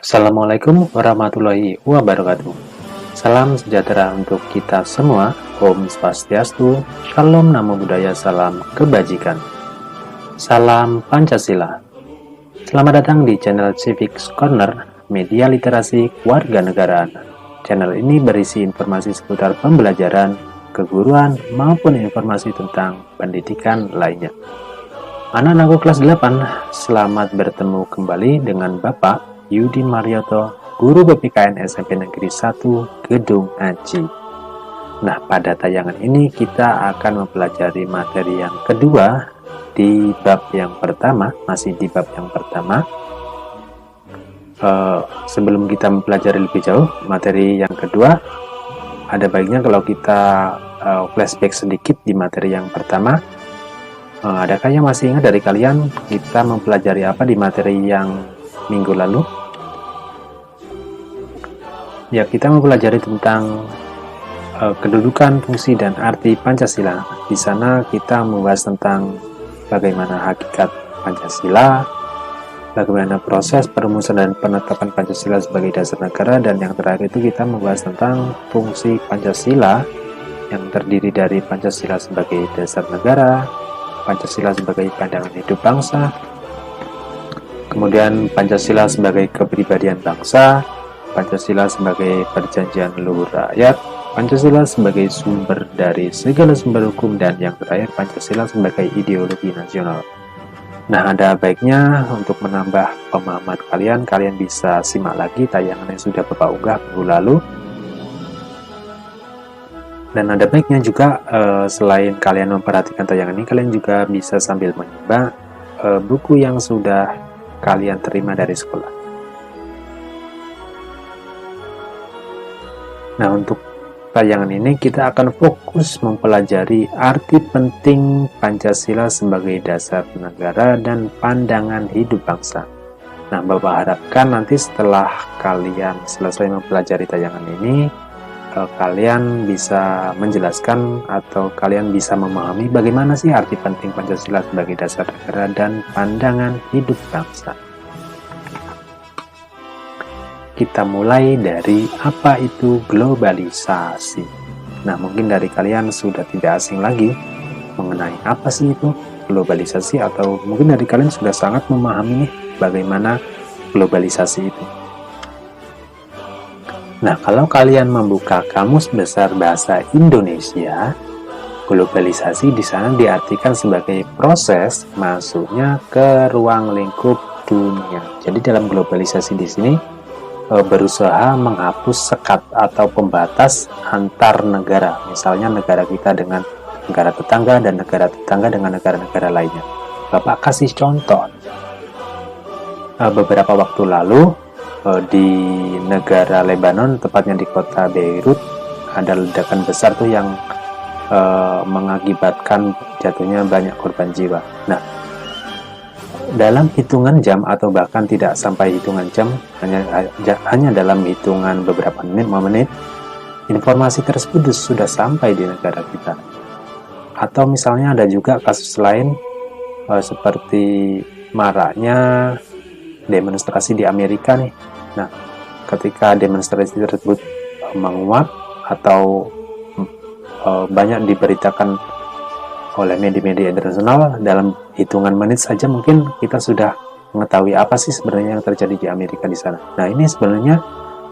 Assalamualaikum warahmatullahi wabarakatuh. Salam sejahtera untuk kita semua. Om Swastiastu, Shalom Namo Buddhaya, salam kebajikan. Salam Pancasila. Selamat datang di channel Civics Corner, media literasi kewarganegaraan. Channel ini berisi informasi seputar pembelajaran, keguruan, maupun informasi tentang pendidikan lainnya. Anak-anakku kelas 8, selamat bertemu kembali dengan Bapak Yudin Marioto, Guru BPKN SMP Negeri 1, Gedung Aji. Nah, pada tayangan ini kita akan mempelajari materi yang kedua di bab yang pertama, masih di bab yang pertama. Sebelum kita mempelajari lebih jauh materi yang kedua, ada baiknya kalau kita flashback sedikit di materi yang pertama. Adakah yang masih ingat dari kalian kita mempelajari apa di materi yang minggu lalu? Ya, kita mempelajari tentang kedudukan, fungsi, dan arti Pancasila. Di sana kita membahas tentang bagaimana hakikat Pancasila, bagaimana proses perumusan dan penetapan Pancasila sebagai dasar negara, dan yang terakhir itu kita membahas tentang fungsi Pancasila yang terdiri dari Pancasila sebagai dasar negara, Pancasila sebagai pandangan hidup bangsa, kemudian Pancasila sebagai kepribadian bangsa, Pancasila sebagai perjanjian leluhur rakyat, Pancasila sebagai sumber dari segala sumber hukum, dan yang terakhir Pancasila sebagai ideologi nasional. Nah, ada baiknya untuk menambah pemahaman kalian bisa simak lagi tayangan yang sudah Bapak unggah minggu lalu. Dan ada baiknya juga selain kalian memperhatikan tayangan ini, kalian juga bisa sambil menyimak buku yang sudah kalian terima dari sekolah. Nah, untuk tayangan ini kita akan fokus mempelajari arti penting Pancasila sebagai dasar negara dan pandangan hidup bangsa. Nah, Bapak harapkan nanti setelah kalian selesai mempelajari tayangan ini, kalian bisa menjelaskan atau kalian bisa memahami bagaimana sih arti penting Pancasila sebagai dasar negara dan pandangan hidup bangsa. Kita mulai dari apa itu globalisasi. Nah, mungkin dari kalian sudah tidak asing lagi mengenai apa sih itu globalisasi, atau mungkin dari kalian sudah sangat memahami bagaimana globalisasi itu. Nah, kalau kalian membuka Kamus Besar Bahasa Indonesia, globalisasi di sana diartikan sebagai proses masuknya ke ruang lingkup dunia. Jadi dalam globalisasi di sini berusaha menghapus sekat atau pembatas antar negara, misalnya negara kita dengan negara tetangga dan negara tetangga dengan negara-negara lainnya. Bapak kasih contoh, beberapa waktu lalu di negara Lebanon, tepatnya di kota Beirut, ada ledakan besar tuh yang mengakibatkan jatuhnya banyak korban jiwa. Nah, dalam hitungan jam atau bahkan tidak sampai hitungan jam, hanya dalam hitungan beberapa menit, informasi tersebut sudah sampai di negara kita. Atau misalnya ada juga kasus lain seperti maraknya demonstrasi di Amerika nih. Nah, ketika demonstrasi tersebut menguap atau banyak diberitakan oleh media-media internasional, dalam hitungan menit saja mungkin kita sudah mengetahui apa sih sebenarnya yang terjadi di Amerika di sana. Nah, ini sebenarnya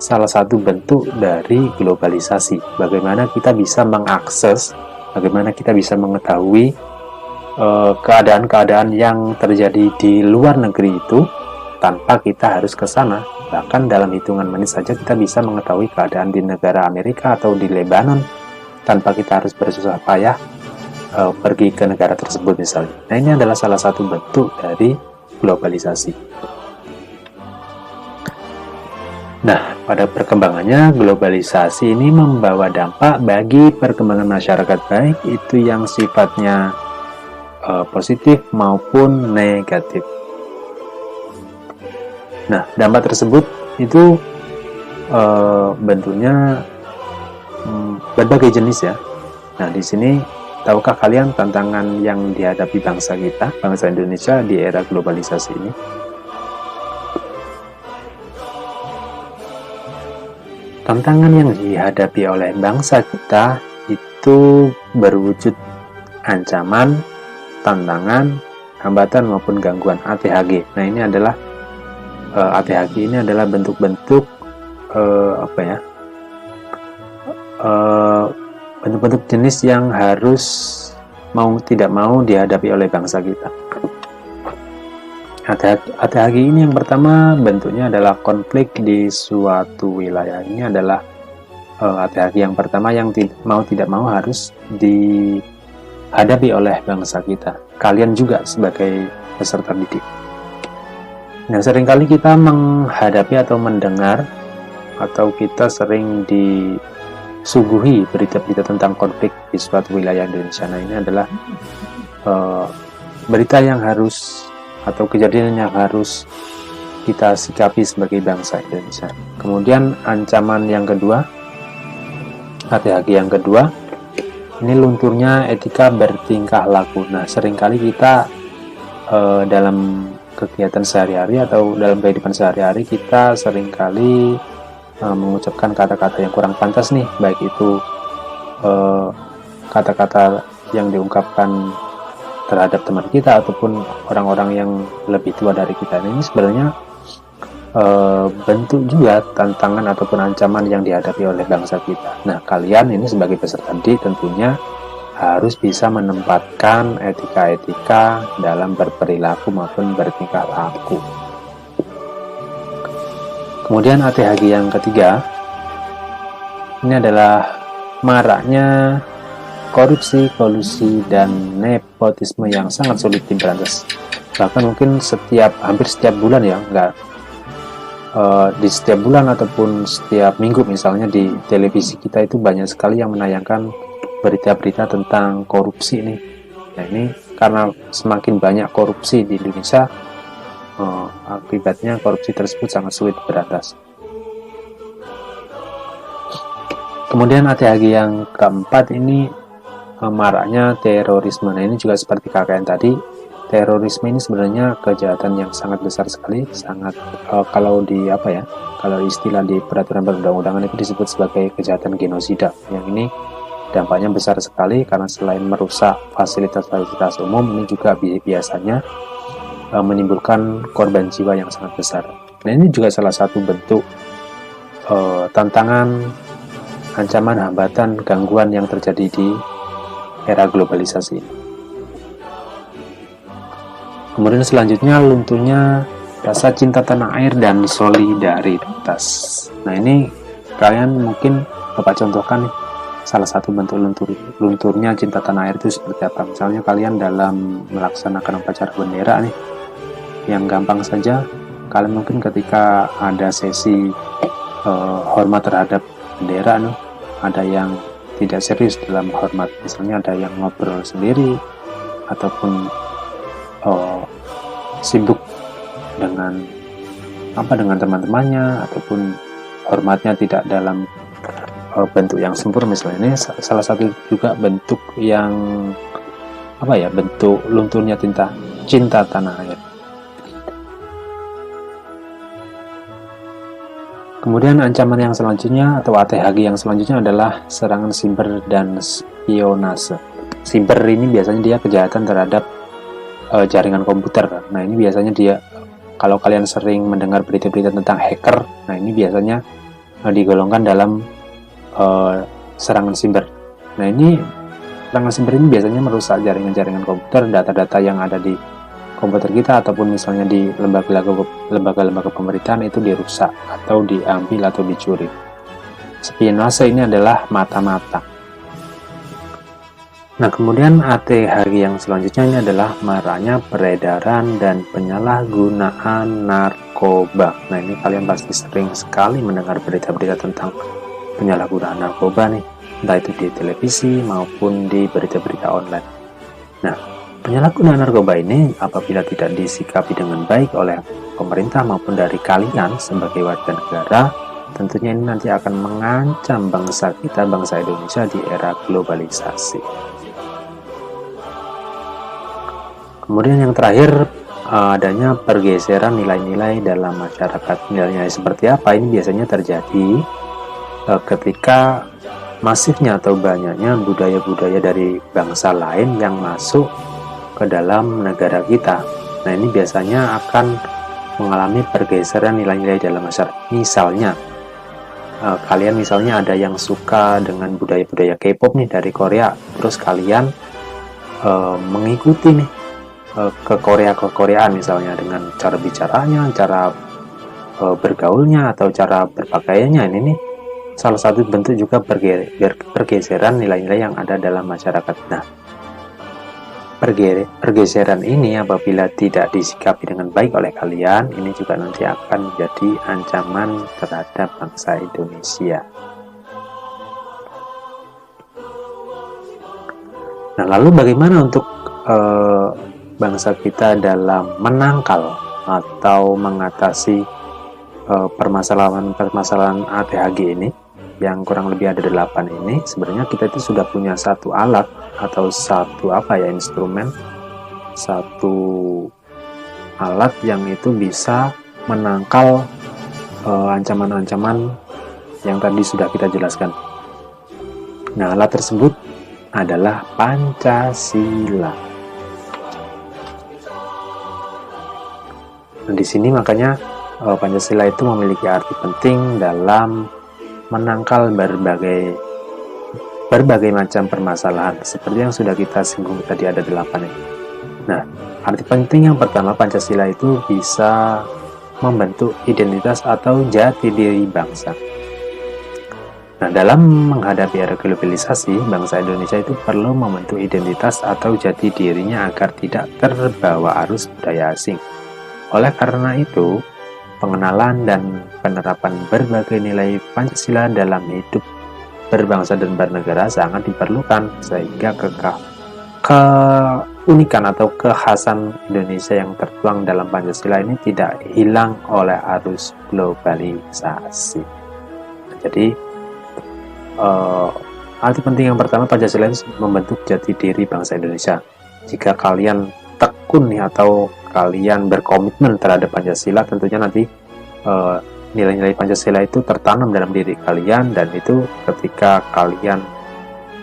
salah satu bentuk dari globalisasi. Bagaimana kita bisa mengakses, bagaimana kita bisa mengetahui keadaan-keadaan yang terjadi di luar negeri itu tanpa kita harus ke sana. Bahkan dalam hitungan menit saja kita bisa mengetahui keadaan di negara Amerika atau di Lebanon tanpa kita harus bersusah payah pergi ke negara tersebut misalnya. Nah, ini adalah salah satu bentuk dari globalisasi. Nah, pada perkembangannya globalisasi ini membawa dampak bagi perkembangan masyarakat, baik itu yang sifatnya positif maupun negatif. Nah, dampak tersebut itu bentuknya berbagai jenis ya. Nah, di sini tahukah kalian tantangan yang dihadapi bangsa kita, bangsa Indonesia di era globalisasi ini? tantangan yang dihadapi oleh bangsa kita itu berwujud ancaman, tantangan, hambatan maupun gangguan ATHG. Nah, ini adalah ATHG ini adalah bentuk-bentuk bentuk-bentuk jenis yang harus mau tidak mau dihadapi oleh bangsa kita. ATHG ini yang pertama bentuknya adalah konflik di suatu wilayah. Ini adalah ATHG yang pertama yang tidak mau harus dihadapi oleh bangsa kita. Kalian juga sebagai peserta didik. Nah, seringkali kita menghadapi atau mendengar atau kita sering disuguhi berita-berita tentang konflik di suatu wilayah Indonesia. Nah, ini adalah berita yang harus atau kejadian yang harus kita sikapi sebagai bangsa Indonesia. Kemudian ancaman yang kedua, ATHG yang kedua, ini lunturnya etika bertingkah laku. Nah, seringkali kita dalam kegiatan sehari-hari atau dalam kehidupan sehari-hari kita seringkali mengucapkan kata-kata yang kurang pantas nih, baik itu kata-kata yang diungkapkan terhadap teman kita ataupun orang-orang yang lebih tua dari kita. Ini sebenarnya bentuk juga tantangan ataupun ancaman yang dihadapi oleh bangsa kita. Nah, kalian ini sebagai peserta didik tentunya harus bisa menempatkan etika-etika dalam berperilaku maupun bertingkah laku. Kemudian ATHG yang ketiga, ini adalah maraknya korupsi, kolusi, dan nepotisme yang sangat sulit diberantas. Bahkan mungkin hampir setiap bulan ya, di setiap bulan ataupun setiap minggu misalnya di televisi kita itu banyak sekali yang menayangkan berita-berita tentang korupsi nih. Nah, ini karena semakin banyak korupsi di Indonesia, akibatnya korupsi tersebut sangat sulit diberantas. Kemudian ATHG yang keempat ini maraknya terorisme. Nah, ini juga seperti KKN tadi, terorisme ini sebenarnya kejahatan yang sangat besar sekali, sangat kalau istilah di peraturan perundang-undangan itu disebut sebagai kejahatan genosida. Yang ini dampaknya besar sekali karena selain merusak fasilitas-fasilitas umum, ini juga biasanya menimbulkan korban jiwa yang sangat besar. Nah, ini juga salah satu bentuk tantangan, ancaman, hambatan, gangguan yang terjadi di era globalisasi. Kemudian selanjutnya lunturnya rasa cinta tanah air dan solidaritas. Nah, ini kalian mungkin Bapak contohkan nih, salah satu bentuk lunturnya cinta tanah air itu seperti apa. Misalnya kalian dalam melaksanakan upacara bendera nih, yang gampang saja, kalian mungkin ketika ada sesi hormat terhadap bendera nih, ada yang tidak serius dalam hormat, misalnya ada yang ngobrol sendiri ataupun sibuk dengan teman-temannya, ataupun hormatnya tidak dalam bentuk yang sempurna. Misalnya ini salah satu juga bentuk yang bentuk lunturnya cinta tanah air. Kemudian ancaman yang selanjutnya atau ATHG yang selanjutnya adalah serangan siber dan spionase. Siber ini biasanya dia kejahatan terhadap jaringan komputer. Nah, ini biasanya kalau kalian sering mendengar berita-berita tentang hacker, nah ini biasanya digolongkan dalam serangan siber. Nah, ini serangan siber ini biasanya merusak jaringan-jaringan komputer, data-data yang ada di komputer kita ataupun misalnya di lembaga-lembaga pemerintahan itu dirusak atau diambil atau dicuri. Spionase ini adalah mata-mata. Nah, kemudian ATHG yang selanjutnya ini adalah maraknya peredaran dan penyalahgunaan narkoba. Nah, ini kalian pasti sering sekali mendengar berita-berita tentang penyalahgunaan narkoba nih, entah itu di televisi maupun di berita-berita online. Nah, penyalahgunaan narkoba ini apabila tidak disikapi dengan baik oleh pemerintah maupun dari kalian sebagai warga negara, tentunya ini nanti akan mengancam bangsa kita, bangsa Indonesia di era globalisasi. Kemudian yang terakhir, adanya pergeseran nilai-nilai dalam masyarakat. Nilai-nilai seperti apa? Ini biasanya terjadi ketika masifnya atau banyaknya budaya-budaya dari bangsa lain yang masuk ke dalam negara kita. Nah, ini biasanya akan mengalami pergeseran nilai-nilai dalam masyarakat. Misalnya, kalian misalnya ada yang suka dengan budaya-budaya K-pop nih dari Korea, terus kalian mengikuti nih ke Koreaan misalnya dengan cara bicaranya, cara bergaulnya, atau cara berpakaiannya. Ini nih salah satu bentuk juga pergeseran nilai-nilai yang ada dalam masyarakat. Nah, pergeseran ini apabila tidak disikapi dengan baik oleh kalian, ini juga nanti akan menjadi ancaman terhadap bangsa Indonesia. Nah, lalu bagaimana untuk bangsa kita dalam menangkal atau mengatasi permasalahan ATHG ini, yang kurang lebih ada 8 ini? Sebenarnya kita itu sudah punya satu alat atau satu instrumen, satu alat yang itu bisa menangkal ancaman-ancaman yang tadi sudah kita jelaskan. Nah, alat tersebut adalah Pancasila. Nah, di sini makanya Pancasila itu memiliki arti penting dalam menangkal berbagai macam permasalahan seperti yang sudah kita singgung tadi, ada 8 ini. Nah, arti penting yang pertama, Pancasila itu bisa membentuk identitas atau jati diri bangsa. Nah, dalam menghadapi era globalisasi, bangsa Indonesia itu perlu membentuk identitas atau jati dirinya agar tidak terbawa arus budaya asing. Oleh karena itu, pengenalan dan penerapan berbagai nilai Pancasila dalam hidup berbangsa dan bernegara sangat diperlukan, sehingga keunikan atau kekhasan Indonesia yang tertuang dalam Pancasila ini tidak hilang oleh arus globalisasi. Jadi, arti penting yang pertama, Pancasila itu membentuk jati diri bangsa Indonesia. Jika kalian tekun nih atau kalian berkomitmen terhadap Pancasila, tentunya nanti nilai-nilai Pancasila itu tertanam dalam diri kalian, dan itu ketika kalian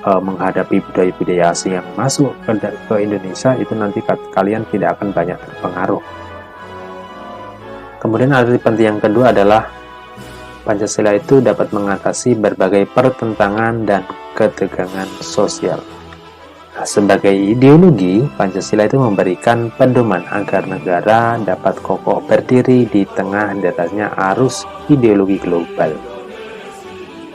menghadapi budaya-budaya asing yang masuk ke Indonesia, itu nanti kalian tidak akan banyak terpengaruh. Kemudian arti penting yang kedua adalah Pancasila itu dapat mengatasi berbagai pertentangan dan ketegangan sosial. Nah, sebagai ideologi, Pancasila itu memberikan pedoman agar negara dapat kokoh berdiri di tengah derasnya arus ideologi global.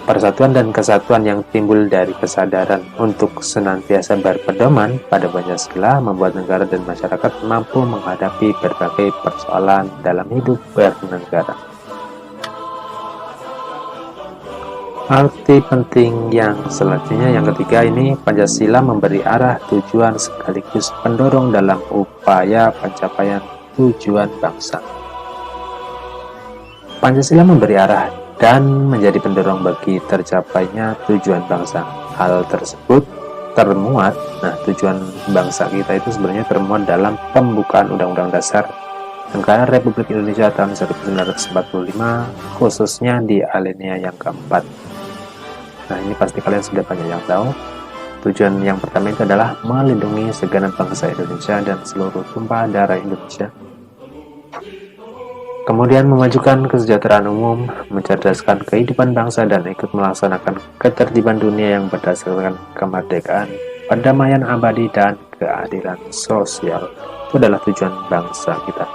Persatuan dan kesatuan yang timbul dari kesadaran untuk senantiasa berpedoman pada Pancasila membuat negara dan masyarakat mampu menghadapi berbagai persoalan dalam hidup bernegara. Arti penting yang selanjutnya, yang ketiga ini, Pancasila memberi arah, tujuan sekaligus pendorong dalam upaya pencapaian tujuan bangsa. Pancasila memberi arah dan menjadi pendorong bagi tercapainya tujuan bangsa. Hal tersebut termuat, tujuan bangsa kita itu sebenarnya termuat dalam pembukaan Undang-Undang Dasar Negara Republik Indonesia tahun 1945, khususnya di alinea yang keempat. Nah, ini pasti kalian sudah banyak yang tahu. Tujuan yang pertama itu adalah melindungi segenap bangsa Indonesia dan seluruh tumpah darah Indonesia. Kemudian memajukan kesejahteraan umum, mencerdaskan kehidupan bangsa, dan ikut melaksanakan ketertiban dunia yang berdasarkan kemerdekaan, perdamaian abadi, dan keadilan sosial. Itu adalah tujuan bangsa kita.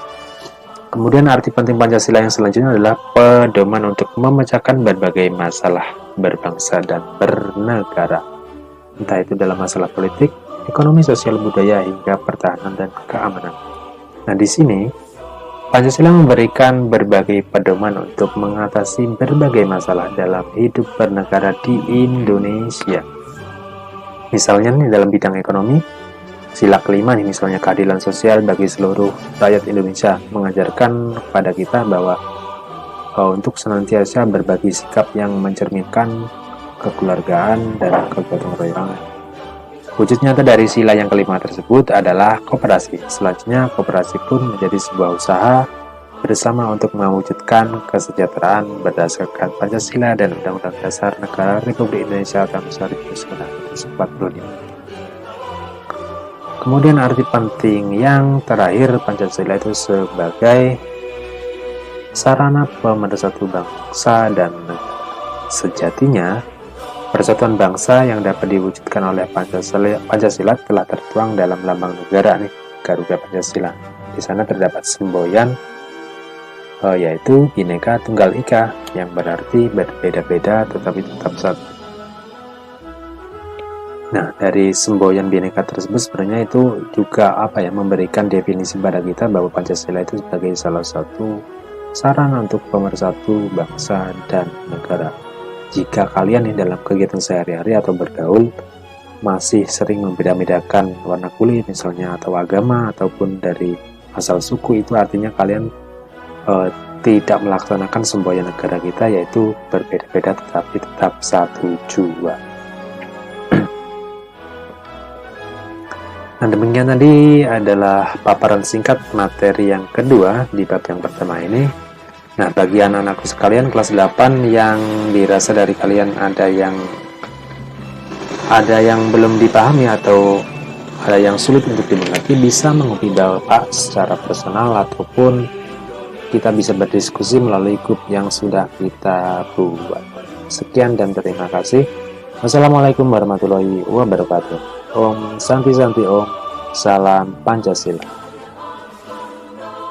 Kemudian arti penting Pancasila yang selanjutnya adalah pedoman untuk memecahkan berbagai masalah berbangsa dan bernegara, entah itu dalam masalah politik, ekonomi, sosial, budaya, hingga pertahanan dan keamanan. Nah, di sini Pancasila memberikan berbagai pedoman untuk mengatasi berbagai masalah dalam hidup bernegara di Indonesia. Misalnya nih, dalam bidang ekonomi, sila kelima nih, misalnya keadilan sosial bagi seluruh rakyat Indonesia, mengajarkan kepada kita bahwa untuk senantiasa berbagi sikap yang mencerminkan kekeluargaan dan kegotong royongan. Wujud nyata dari sila yang kelima tersebut adalah koperasi. Selanjutnya, koperasi pun menjadi sebuah usaha bersama untuk mewujudkan kesejahteraan berdasarkan Pancasila dan Undang-Undang Dasar Negara Republik Indonesia tahun 1945. Kemudian arti penting yang terakhir, Pancasila itu sebagai sarana pemersatu bangsa dan negara. Sejatinya, persatuan bangsa yang dapat diwujudkan oleh Pancasila telah tertuang dalam lambang negara nih, Garuda Pancasila. Di sana terdapat semboyan yaitu Bhinneka Tunggal Ika, yang berarti berbeda-beda tetapi tetap satu. Nah, dari semboyan Bhinneka tersebut sebenarnya itu juga memberikan definisi pada kita bahwa Pancasila itu sebagai salah satu sarana untuk pemersatu bangsa dan negara. Jika kalian dalam kegiatan sehari-hari atau bergaul masih sering membeda-bedakan warna kulit misalnya, atau agama, ataupun dari asal suku, itu artinya kalian tidak melaksanakan semboyan negara kita, yaitu berbeda-beda tetapi tetap satu jua. Nah, demikian tadi adalah paparan singkat materi yang kedua di bab yang pertama ini. Nah, bagi anak-anakku sekalian kelas 8 yang dirasa dari kalian ada yang belum dipahami atau ada yang sulit untuk dimengerti, bisa menghubungi Bapak secara personal ataupun kita bisa berdiskusi melalui grup yang sudah kita buat. Sekian dan terima kasih. Wassalamualaikum warahmatullahi wabarakatuh. Om Santi Santi Om. Salam Pancasila.